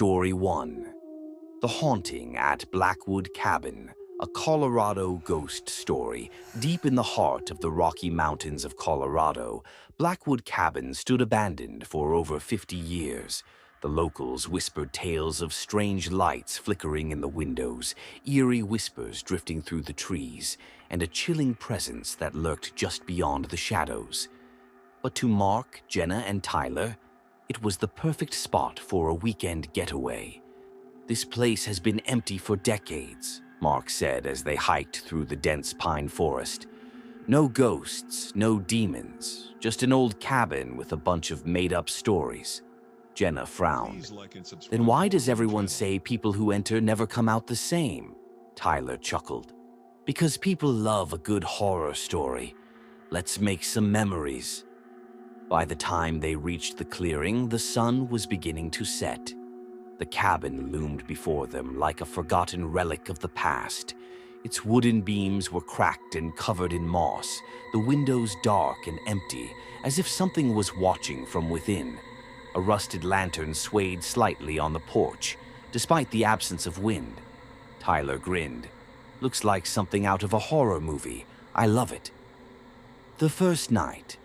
Story 1. The Haunting at Blackwood Cabin, a Colorado ghost story. Deep in the heart of the Rocky Mountains of Colorado, Blackwood Cabin stood abandoned for over 50 years. The locals whispered tales of strange lights flickering in the windows, eerie whispers drifting through the trees, and a chilling presence that lurked just beyond the shadows. But to Mark, Jenna, and Tyler, it was the perfect spot for a weekend getaway. "This place has been empty for decades," Mark said as they hiked through the dense pine forest. "No ghosts, no demons, just an old cabin with a bunch of made-up stories." Jenna frowned. "Then why does everyone say people who enter never come out the same?" Tyler chuckled. "Because people love a good horror story. Let's make some memories." By the time they reached the clearing, the sun was beginning to set. The cabin loomed before them like a forgotten relic of the past. Its wooden beams were cracked and covered in moss, the windows dark and empty, as if something was watching from within. A rusted lantern swayed slightly on the porch, despite the absence of wind. Tyler grinned. "Looks like something out of a horror movie. I love it." The first night.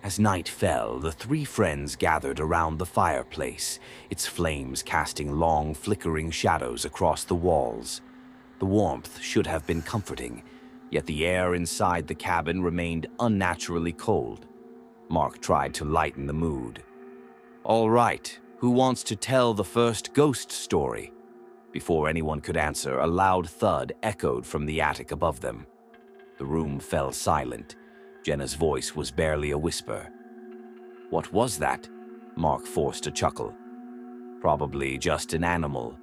As night fell, the three friends gathered around the fireplace, its flames casting long, flickering shadows across the walls. The warmth should have been comforting, yet the air inside the cabin remained unnaturally cold. Mark tried to lighten the mood. "All right, who wants to tell the first ghost story?" Before anyone could answer, a loud thud echoed from the attic above them. The room fell silent. Jenna's voice was barely a whisper. "What was that?" Mark forced a chuckle. "Probably just an animal."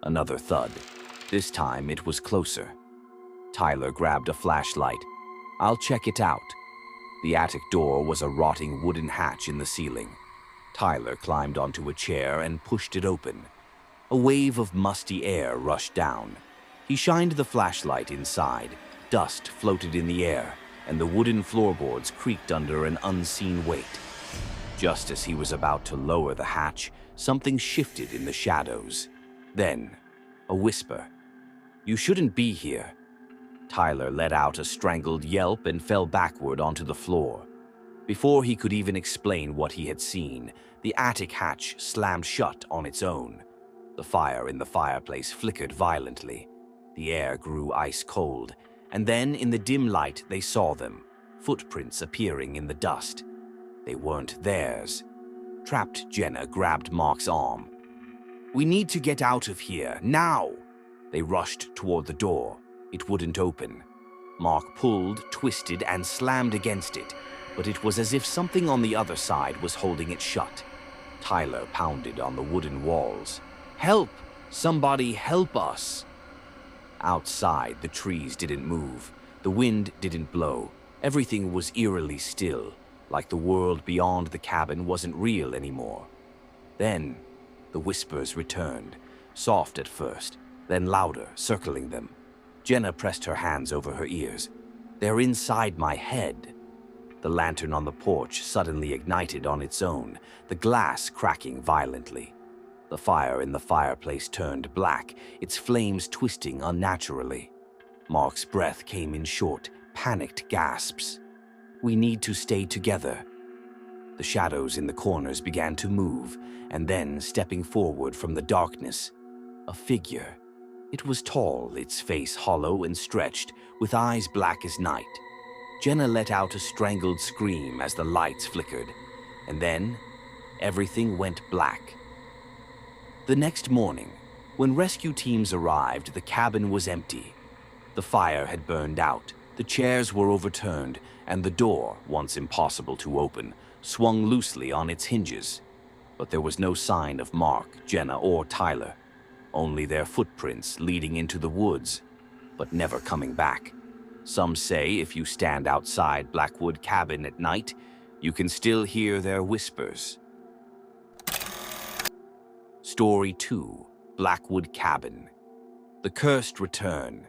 Another thud. This time it was closer. Tyler grabbed a flashlight. "I'll check it out." The attic door was a rotting wooden hatch in the ceiling. Tyler climbed onto a chair and pushed it open. A wave of musty air rushed down. He shined the flashlight inside. Dust floated in the air, and the wooden floorboards creaked under an unseen weight. Just as he was about to lower the hatch, something shifted in the shadows. Then, a whisper. "You shouldn't be here." Tyler let out a strangled yelp and fell backward onto the floor. Before he could even explain what he had seen, the attic hatch slammed shut on its own. The fire in the fireplace flickered violently. The air grew ice cold. And then, in the dim light, they saw them, footprints appearing in the dust. They weren't theirs. Trapped, Jenna grabbed Mark's arm. "We need to get out of here, now!" They rushed toward the door. It wouldn't open. Mark pulled, twisted, and slammed against it, but it was as if something on the other side was holding it shut. Tyler pounded on the wooden walls. "Help! Somebody help us!" Outside, the trees didn't move. The wind didn't blow. Everything was eerily still, like the world beyond the cabin wasn't real anymore. Then, the whispers returned, soft at first, then louder, circling them. Jenna pressed her hands over her ears. "They're inside my head." The lantern on the porch suddenly ignited on its own, the glass cracking violently. The fire in the fireplace turned black, its flames twisting unnaturally. Mark's breath came in short, panicked gasps. "We need to stay together." The shadows in the corners began to move, and then, stepping forward from the darkness, a figure. It was tall, its face hollow and stretched, with eyes black as night. Jenna let out a strangled scream as the lights flickered, and then everything went black. The next morning, when rescue teams arrived, the cabin was empty. The fire had burned out, the chairs were overturned, and the door, once impossible to open, swung loosely on its hinges. But there was no sign of Mark, Jenna, or Tyler, only their footprints leading into the woods, but never coming back. Some say if you stand outside Blackwood Cabin at night, you can still hear their whispers. Story 2. Blackwood Cabin. The Cursed Return.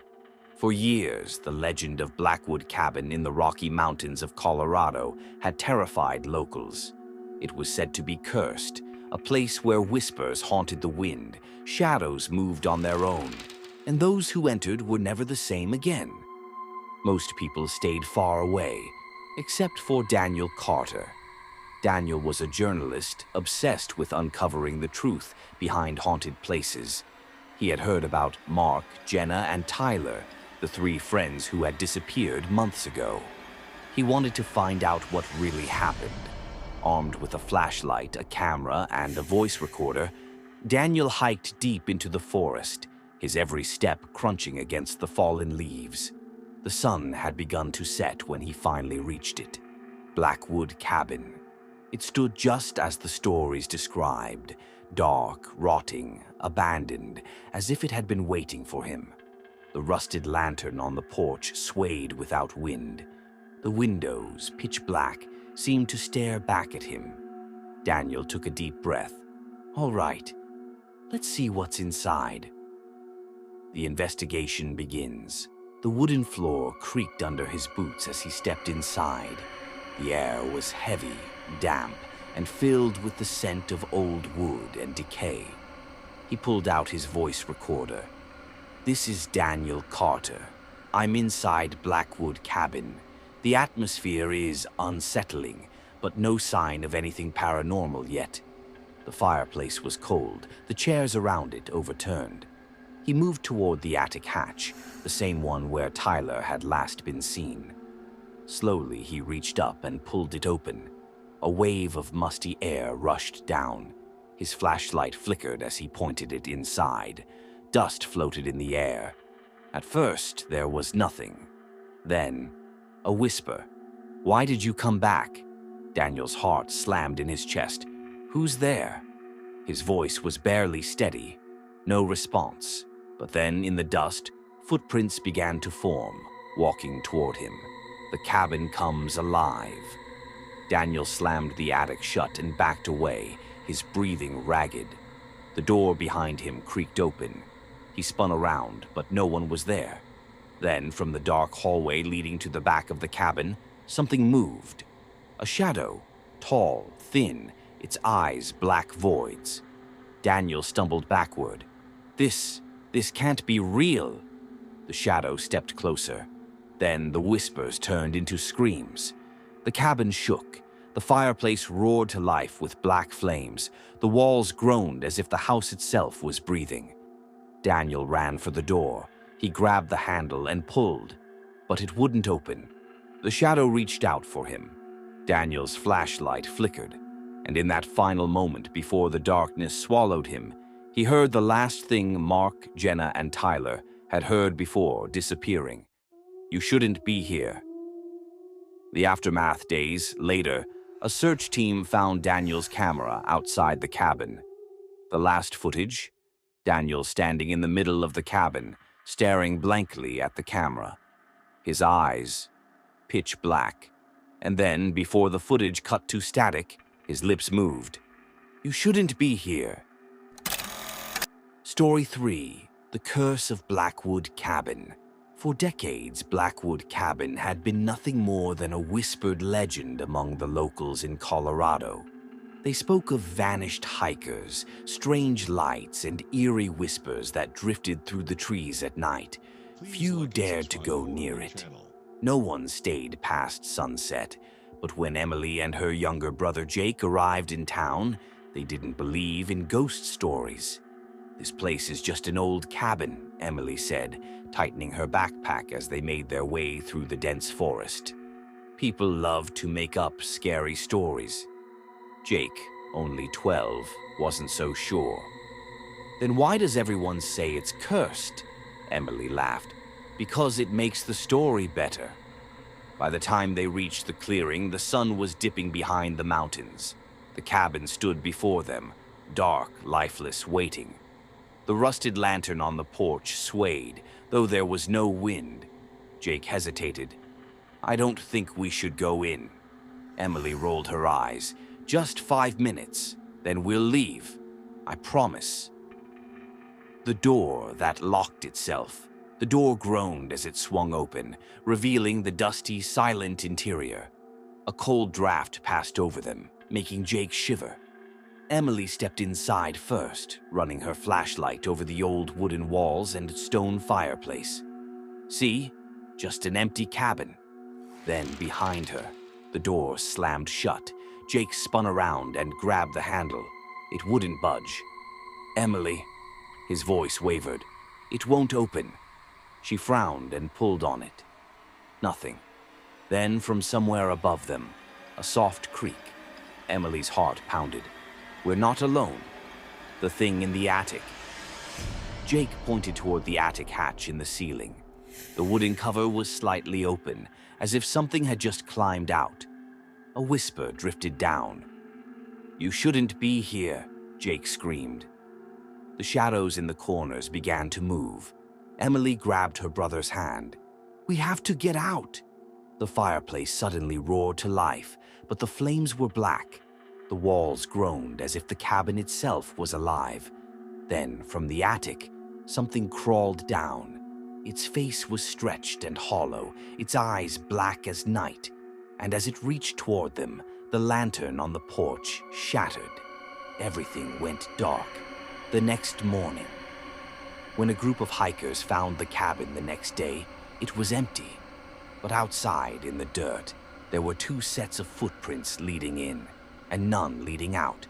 For years, the legend of Blackwood Cabin in the Rocky Mountains of Colorado had terrified locals. It was said to be cursed, a place where whispers haunted the wind, shadows moved on their own, and those who entered were never the same again. Most people stayed far away, except for Daniel Carter. Daniel was a journalist obsessed with uncovering the truth behind haunted places. He had heard about Mark, Jenna, and Tyler, the three friends who had disappeared months ago. He wanted to find out what really happened. Armed with a flashlight, a camera, and a voice recorder, Daniel hiked deep into the forest, his every step crunching against the fallen leaves. The sun had begun to set when he finally reached it. Blackwood Cabin. It stood just as the stories described, dark, rotting, abandoned, as if it had been waiting for him. The rusted lantern on the porch swayed without wind. The windows, pitch black, seemed to stare back at him. Daniel took a deep breath. All right, let's see what's inside. The investigation begins. The wooden floor creaked under his boots as he stepped inside. The air was heavy, damp, and filled with the scent of old wood and decay. He pulled out his voice recorder. This is Daniel Carter. I'm inside Blackwood Cabin. The atmosphere is unsettling, but no sign of anything paranormal yet. The fireplace was cold, the chairs around it overturned. He moved toward the attic hatch, the same one where Tyler had last been seen. Slowly, he reached up and pulled it open. A wave of musty air rushed down. His flashlight flickered as he pointed it inside. Dust floated in the air. At first, there was nothing. Then, a whisper. "Why did you come back?" Daniel's heart slammed in his chest. "Who's there?" His voice was barely steady. No response. But then, in the dust, footprints began to form, walking toward him. The cabin comes alive. Daniel slammed the attic shut and backed away, his breathing ragged. The door behind him creaked open. He spun around, but no one was there. Then, from the dark hallway leading to the back of the cabin, something moved. A shadow, tall, thin, its eyes black voids. Daniel stumbled backward. This can't be real." The shadow stepped closer. Then the whispers turned into screams. The cabin shook. The fireplace roared to life with black flames. The walls groaned as if the house itself was breathing. Daniel ran for the door. He grabbed the handle and pulled, but it wouldn't open. The shadow reached out for him. Daniel's flashlight flickered, and in that final moment before the darkness swallowed him, he heard the last thing Mark, Jenna, and Tyler had heard before disappearing. "You shouldn't be here." The aftermath days later, a search team found Daniel's camera outside the cabin. The last footage, Daniel standing in the middle of the cabin, staring blankly at the camera. His eyes, pitch black. And then, before the footage cut to static, his lips moved. "You shouldn't be here." Story 3. The Curse of Blackwood Cabin. For decades, Blackwood Cabin had been nothing more than a whispered legend among the locals in Colorado. They spoke of vanished hikers, strange lights, and eerie whispers that drifted through the trees at night. Few dared to go near it. No one stayed past sunset, but when Emily and her younger brother Jake arrived in town, they didn't believe in ghost stories. "This place is just an old cabin," Emily said, tightening her backpack as they made their way through the dense forest. "People love to make up scary stories." Jake, only 12, wasn't so sure. "Then why does everyone say it's cursed?" Emily laughed. "Because it makes the story better." By the time they reached the clearing, the sun was dipping behind the mountains. The cabin stood before them, dark, lifeless, waiting. The rusted lantern on the porch swayed, though there was no wind. Jake hesitated. "I don't think we should go in." Emily rolled her eyes. "Just 5 minutes, then we'll leave. I promise." The door that locked itself. The door groaned as it swung open, revealing the dusty, silent interior. A cold draft passed over them, making Jake shiver. Emily stepped inside first, running her flashlight over the old wooden walls and stone fireplace. See? Just an empty cabin. Then, behind her, the door slammed shut. Jake spun around and grabbed the handle. It wouldn't budge. "Emily," his voice wavered. "It won't open." She frowned and pulled on it. Nothing. Then, from somewhere above them, a soft creak. Emily's heart pounded. "We're not alone." The thing in the attic. Jake pointed toward the attic hatch in the ceiling. The wooden cover was slightly open, as if something had just climbed out. A whisper drifted down. "You shouldn't be here," Jake screamed. The shadows in the corners began to move. Emily grabbed her brother's hand. "We have to get out." The fireplace suddenly roared to life, but the flames were black. The walls groaned as if the cabin itself was alive. Then, from the attic, something crawled down. Its face was stretched and hollow, its eyes black as night, and as it reached toward them, the lantern on the porch shattered. Everything went dark. The next morning, when a group of hikers found the cabin the next day, it was empty. But outside, in the dirt, there were 2 sets of footprints leading in, and none leading out.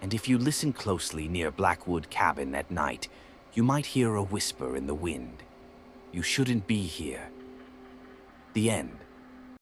And if you listen closely near Blackwood Cabin at night, you might hear a whisper in the wind. "You shouldn't be here." The end.